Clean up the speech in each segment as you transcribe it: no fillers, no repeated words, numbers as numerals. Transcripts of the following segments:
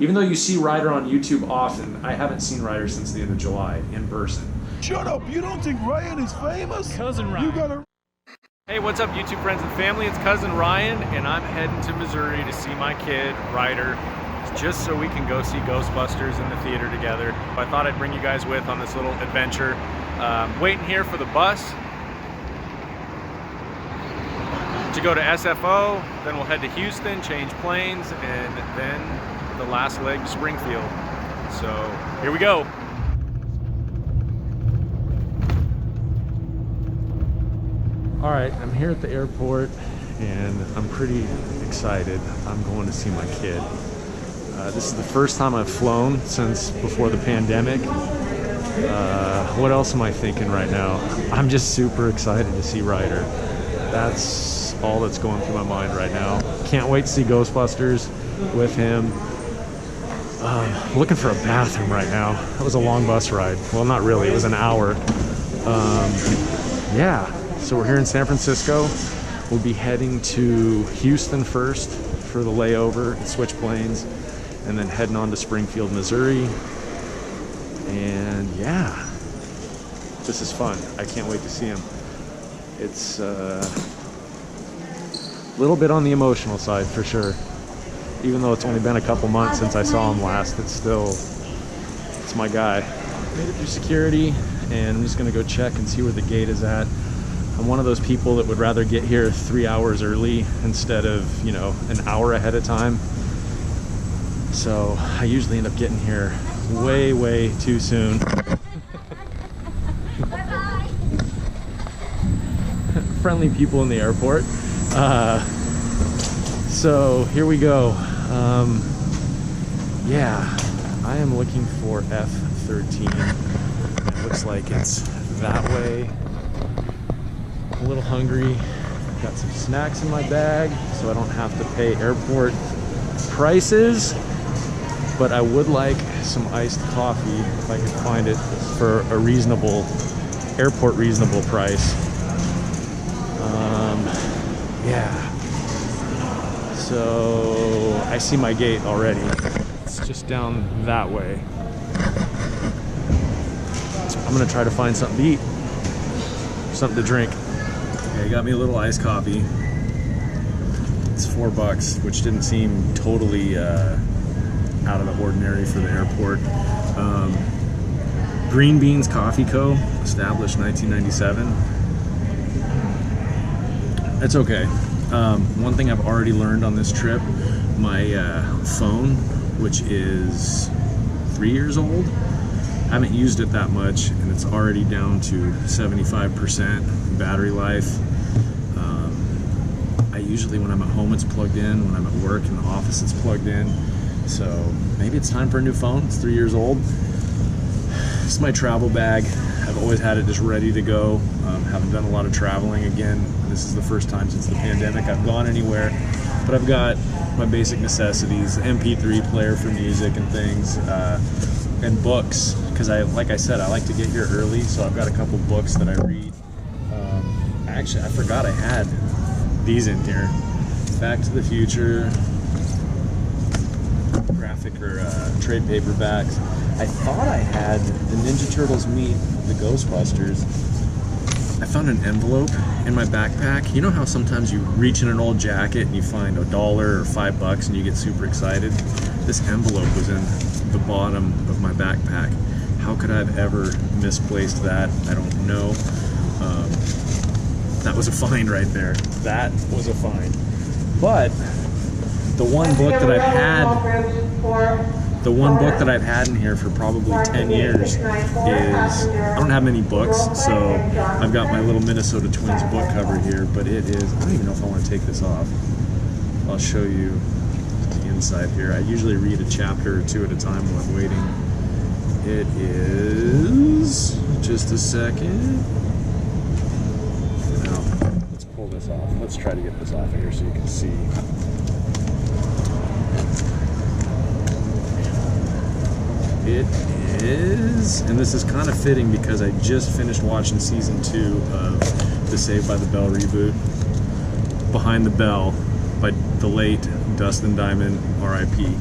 Even though you see Ryder on YouTube often, I haven't seen Ryder since the end of July in person. Shut up, you don't think Ryan is famous? Cousin Ryan. You gotta... Hey, what's up YouTube friends and family? It's Cousin Ryan and I'm heading to Missouri to see my kid, Ryder, just so we can go see Ghostbusters in the theater together. I thought I'd bring you guys with on this little adventure. Waiting here for the bus to go to SFO, then we'll head to Houston, change planes, and then the last leg to Springfield. So here we go. All right, I'm here at the airport and I'm pretty excited. I'm going to see my kid. This is the first time I've flown since before the pandemic. What else am I thinking right now? I'm just super excited to see Ryder. That's all that's going through my mind right now. Can't wait to see Ghostbusters with him. Looking for a bathroom right now. That was a long bus ride. Well, not really, it was an hour. Yeah, so we're here in San Francisco. We'll be heading to Houston first for the layover and switch planes, and then heading on to Springfield, Missouri. And yeah, this is fun. I can't wait to see him. It's a little bit on the emotional side for sure. Even though it's only been a couple months since I saw him last, it's my guy. Made it through security, and I'm just gonna go check and see where the gate is at. I'm one of those people that would rather get here 3 hours early instead of, an hour ahead of time. So I usually end up getting here way too soon. Bye-bye. Friendly people in the airport. So here we go. Yeah, I am looking for F13. It looks like it's that way. A little hungry. Got some snacks in my bag so I don't have to pay airport prices. But I would like some iced coffee if I could find it for a reasonable, airport reasonable price. Yeah. So I see my gate already. It's just down that way. I'm gonna try to find something to eat, something to drink. Okay, I got me a little iced coffee. It's $4, which didn't seem totally out of the ordinary for the airport. Green Beans Coffee Co., established 1997. It's okay. One thing I've already learned on this trip, my phone, which is 3 years old, I haven't used it that much, and it's already down to 75% battery life. I usually, when I'm at home, it's plugged in. When I'm at work in the office, it's plugged in. So maybe it's time for a new phone. It's 3 years old. This is my travel bag. I've always had it just ready to go. Haven't done a lot of traveling. Again, this is the first time since the pandemic I've gone anywhere. But I've got my basic necessities, MP3 player for music and things, and books. Because like I said, I like to get here early, so I've got a couple books that I read. Actually, I forgot I had these in here. Back to the Future, graphic or trade paperbacks. I thought I had the Ninja Turtles Meet the Ghostbusters. I found an envelope in my backpack. You know how sometimes you reach in an old jacket and you find $1 or $5 and you get super excited? This envelope was in the bottom of my backpack. How could I have ever misplaced that? I don't know. That was a find right there. That was a find. But the one book that I've had in here for probably 10 years is, I don't have many books, so I've got my little Minnesota Twins book cover here, but it is, I don't even know if I want to take this off. I'll show you the inside here. I usually read a chapter or two at a time while I'm waiting. It is, just a second. Now, let's pull this off. Let's try to get this off of here so you can see. It is, and this is kind of fitting because I just finished watching season 2 of the Saved by the Bell reboot, Behind the Bell, by the late Dustin Diamond, R.I.P.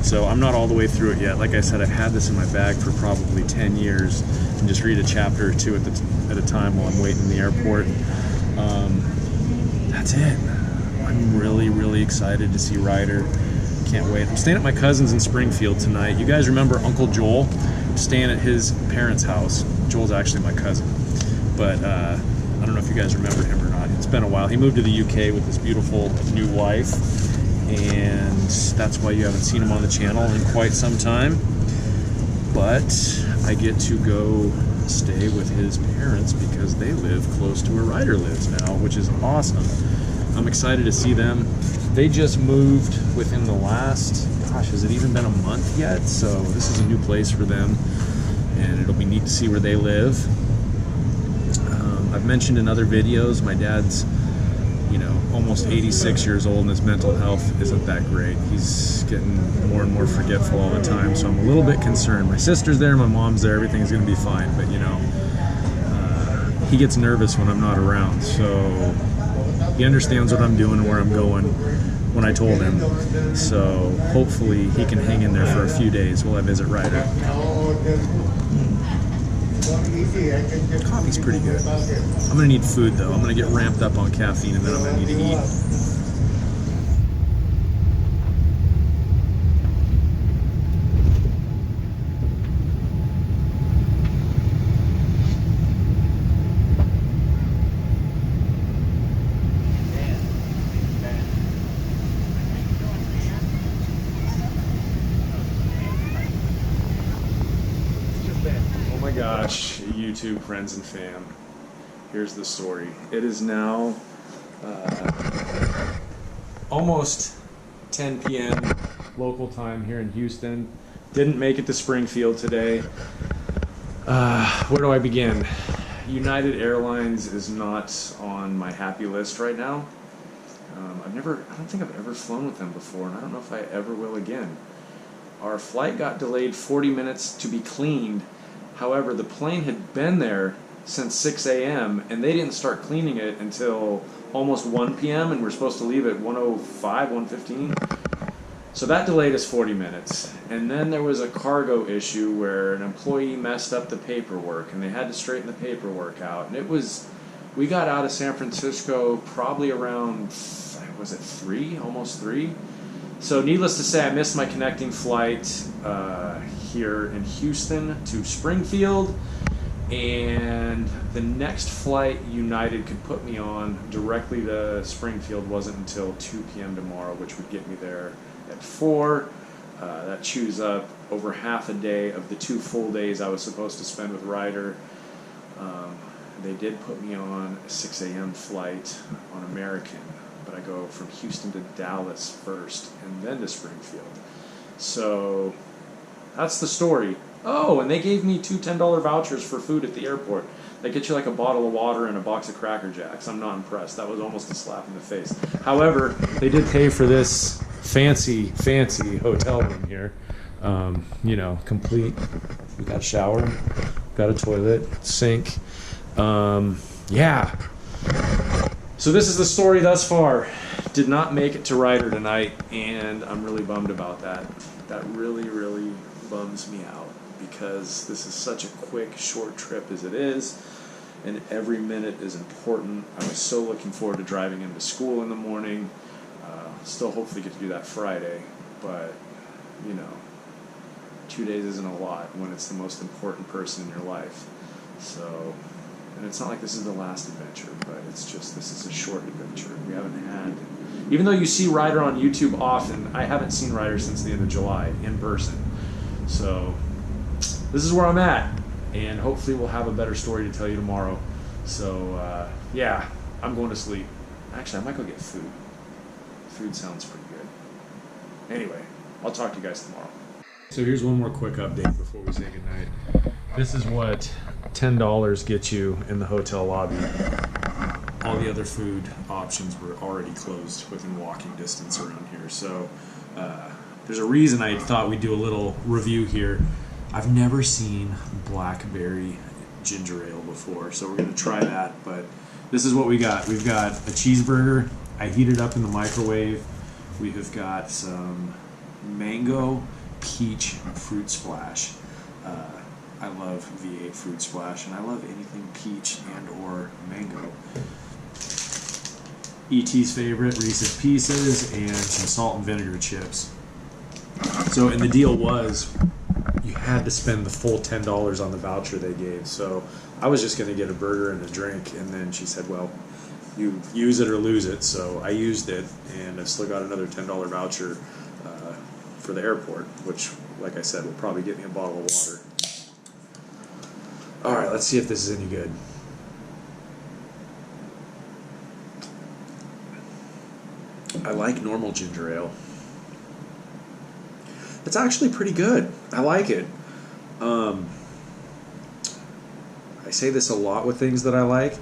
So I'm not all the way through it yet. Like I said, I've had this in my bag for probably 10 years and just read a chapter or two at a time while I'm waiting in the airport. That's it. I'm really, really excited to see Ryder. Can't wait. I'm staying at my cousin's in Springfield tonight. You guys remember Uncle Joel? I'm staying at his parents' house. Joel's actually my cousin. But I don't know if you guys remember him or not. It's been a while. He moved to the UK with his beautiful new wife. And that's why you haven't seen him on the channel in quite some time. But I get to go stay with his parents because they live close to where Ryder lives now, which is awesome. I'm excited to see them. They just moved within the last, gosh, has it even been a month yet? So this is a new place for them, and it'll be neat to see where they live. I've mentioned in other videos, my dad's, you know, almost 86 years old, and his mental health isn't that great. He's getting more and more forgetful all the time, so I'm a little bit concerned. My sister's there, my mom's there, everything's gonna be fine, but you know, he gets nervous when I'm not around, so he understands what I'm doing and where I'm going when I told him. So hopefully he can hang in there for a few days while I visit Ryder. Coffee's pretty good. I'm gonna need food though. I'm gonna get ramped up on caffeine and then I'm gonna need to eat. Oh my gosh, YouTube friends and fam. Here's the story. It is now almost 10 p.m. local time here in Houston. Didn't make it to Springfield today. Where do I begin? United Airlines is not on my happy list right now. I don't think I've ever flown with them before, and I don't know if I ever will again. Our flight got delayed 40 minutes to be cleaned. However, the plane had been there since 6 a.m. and they didn't start cleaning it until almost 1 p.m. and we're supposed to leave at 1:05, 1:15. So that delayed us 40 minutes. And then there was a cargo issue where an employee messed up the paperwork and they had to straighten the paperwork out. And we got out of San Francisco probably around, was it 3? Almost 3? So needless to say, I missed my connecting flight here in Houston to Springfield, and the next flight United could put me on directly to Springfield wasn't until 2 p.m. tomorrow, which would get me there at 4. That chews up over half a day of the 2 full days I was supposed to spend with Ryder. They did put me on a 6 a.m. flight on American, but I go from Houston to Dallas first and then to Springfield. So that's the story. Oh, and they gave me 2 $10 vouchers for food at the airport. They get you like a bottle of water and a box of Cracker Jacks. I'm not impressed. That was almost a slap in the face. However, they did pay for this fancy hotel room here. You know, complete. We got a shower, got a toilet, sink. Yeah. So this is the story thus far. Did not make it to Ryder tonight, and I'm really bummed about that. That really, really bums me out because this is such a quick, short trip as it is, and every minute is important. I was so looking forward to driving into school in the morning. Still hopefully get to do that Friday, but, you know, 2 days isn't a lot when it's the most important person in your life. So, and it's not like this is the last adventure, but it's just, this is a short adventure. We haven't had, even though you see Ryder on YouTube often, I haven't seen Ryder since the end of July in person. So this is where I'm at, and hopefully we'll have a better story to tell you tomorrow. So yeah, I'm going to sleep. Actually, I might go get food. Food sounds pretty good. Anyway, I'll talk to you guys tomorrow. So here's one more quick update before we say goodnight. This is what $10 gets you in the hotel lobby. All the other food options were already closed within walking distance around here. So there's a reason I thought we'd do a little review here. I've never seen blackberry ginger ale before, so we're going to try that. But this is what we got. We've got a cheeseburger. I heated up in the microwave. We have got some mango peach fruit splash. I love V8 fruit splash, and I love anything peach and or mango. E.T.'s favorite, Reese's Pieces, and some salt and vinegar chips. So, and the deal was, you had to spend the full $10 on the voucher they gave. So I was just going to get a burger and a drink, and then she said, well, you use it or lose it. So I used it, and I still got another $10 voucher for the airport, which, like I said, will probably get me a bottle of water. All right, let's see if this is any good. I like normal ginger ale. It's actually pretty good. I like it. I say this a lot with things that I like.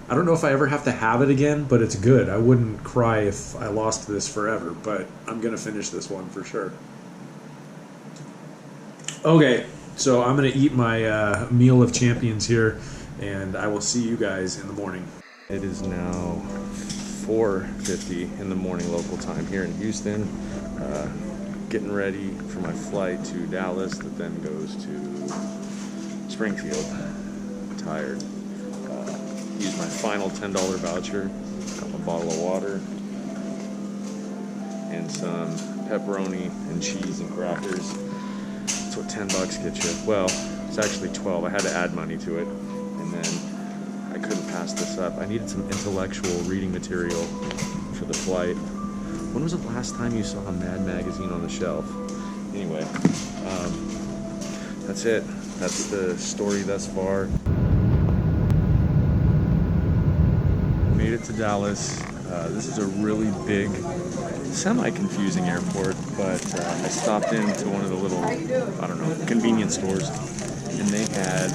I don't know if I ever have to have it again, but it's good. I wouldn't cry if I lost this forever, but I'm going to finish this one for sure. Okay, so I'm going to eat my meal of champions here, and I will see you guys in the morning. It is now 4:50 in the morning local time here in Houston. Getting ready for my flight to Dallas that then goes to Springfield. I'm tired. Used my final $10 voucher, got my bottle of water, and some pepperoni and cheese and crackers. That's what $10 gets you. Well, it's actually 12. I had to add money to it, and then I couldn't pass this up. I needed some intellectual reading material for the flight. When was the last time you saw a Mad magazine on the shelf? Anyway, that's it. That's the story thus far. Made it to Dallas. This is a really big, semi-confusing airport, but I stopped into one of the little, I don't know, convenience stores, and they had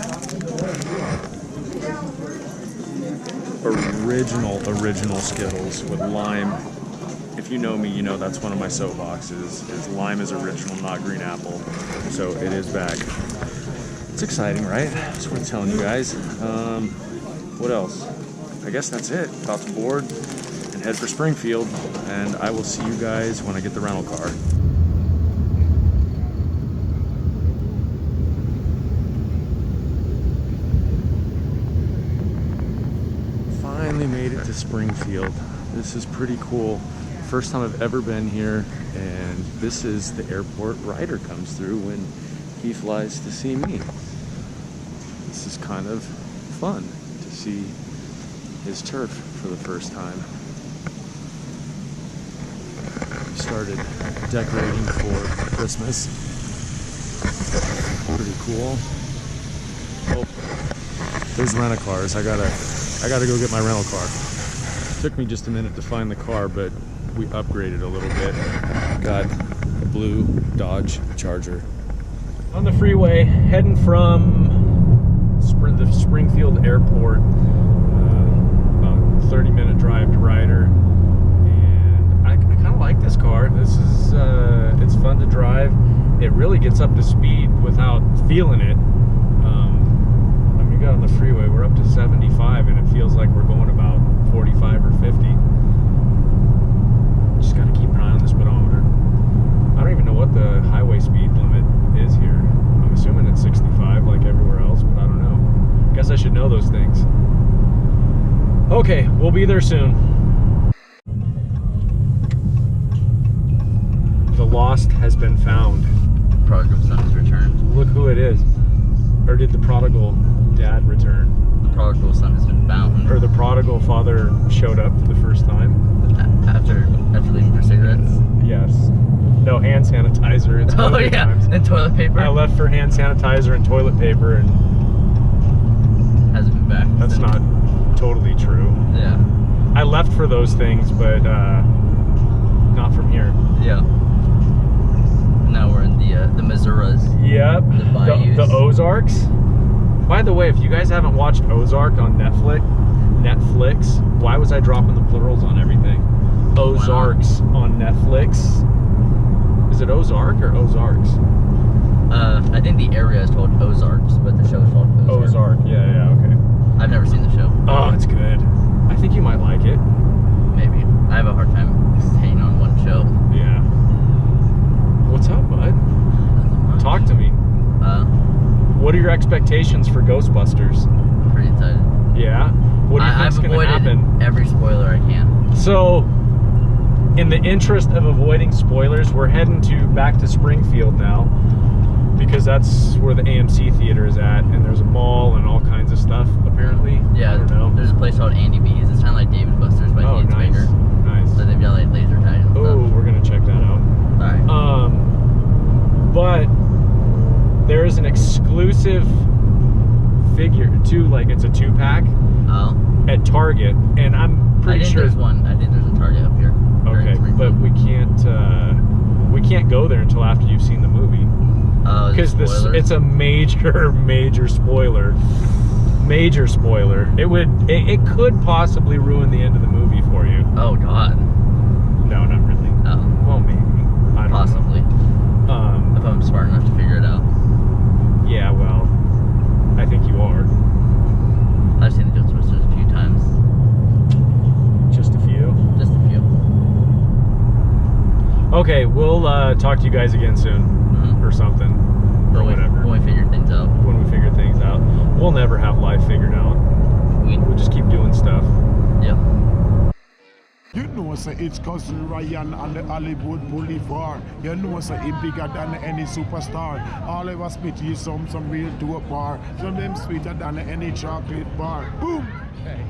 original Skittles with lime. If you know me, you know that's one of my soapboxes, is lime is original, not green apple. So it is back. It's exciting, right? That's what I'm telling you guys. What else? I guess that's it. About to board and head for Springfield, and I will see you guys when I get the rental car. Finally made it to Springfield. This is pretty cool. First time I've ever been here, and this is the airport Ryder comes through when he flies to see me. This is kind of fun to see his turf for the first time. We started decorating for Christmas. Pretty cool. Oh, there's rent-a-cars. I gotta go get my rental car. Took me just a minute to find the car, but we upgraded a little bit. Got a blue Dodge Charger. On the freeway, heading from the Springfield Airport. About a 30-minute drive to Ryder. And I kind of like this car. This is, it's fun to drive. It really gets up to speed without feeling it. When we got on the freeway, we're up to 75, and it feels like we're going about 45 or 50. Just got to keep an eye on the speedometer. I don't even know what the highway speed limit is here. I'm assuming it's 65 like everywhere else, but I don't know. Guess I should know those things. Okay, we'll be there soon. The lost has been found. Prodigal son has returned. Look who it is. Or did the prodigal dad return? The prodigal son has been found. Or the prodigal father showed up for the first time? After leaving for cigarettes? Yes. No, hand sanitizer. It's Oh yeah, times. and toilet paper. I left for hand sanitizer and toilet paper, and hasn't been back. that's not totally true. Yeah. I left for those things, but not from here. Yeah. Now we're in the Misuras. Yep. The bayous. The Ozarks. By the way, if you guys haven't watched Ozark on Netflix, why was I dropping the plurals on everything? Ozarks on Netflix. Is it Ozark or Ozarks? I think the area is called Ozarks, but the show is called Ozark. Ozark. Yeah, okay. I've never seen the show. Oh, it's good. I think you might like it. Maybe. I have a hard time staying on one show. Yeah. What's up, bud? are your expectations for Ghostbusters? Pretty excited. Yeah? What do you think's I've gonna avoided happen? every spoiler I can. So, in the interest of avoiding spoilers, we're heading back to Springfield now, because that's where the AMC theater is at, and there's a mall and all kinds of stuff, apparently. Yeah, I don't know. there's a place called Andy B's. It's kind of like David Buster's, but Oh, it's nice. bigger. Nice. So they've got like laser tag and Oh, stuff. we're gonna check that out. Alright. But there is an exclusive figure, it's a 2-pack Oh. at Target, and I'm I pretty think sure. there's one. I think there's a Target up here. Or in Okay, but Springfield. we can't go there until after you've seen the movie, Oh, because it's a major spoiler. Major spoiler. It could possibly ruin the end of the movie for you. Oh God. No, not really. Oh. Well, maybe. I don't Possibly. know. If I'm smart enough to figure it out. Yeah, well, I think you are. I've seen the Ghostbusters a few times. Just a few. Just a few. Okay, we'll talk to you guys again soon, or something, or whatever. When we figure things out. When we figure things out. We'll never have life figured out. We'll just keep doing stuff. Yep. You know, say it's cousin Ryan on the Hollywood Boulevard. You know, say he bigger than any superstar. All of us spit you some real dope bar. Some them sweeter than any chocolate bar. Boom! Hey.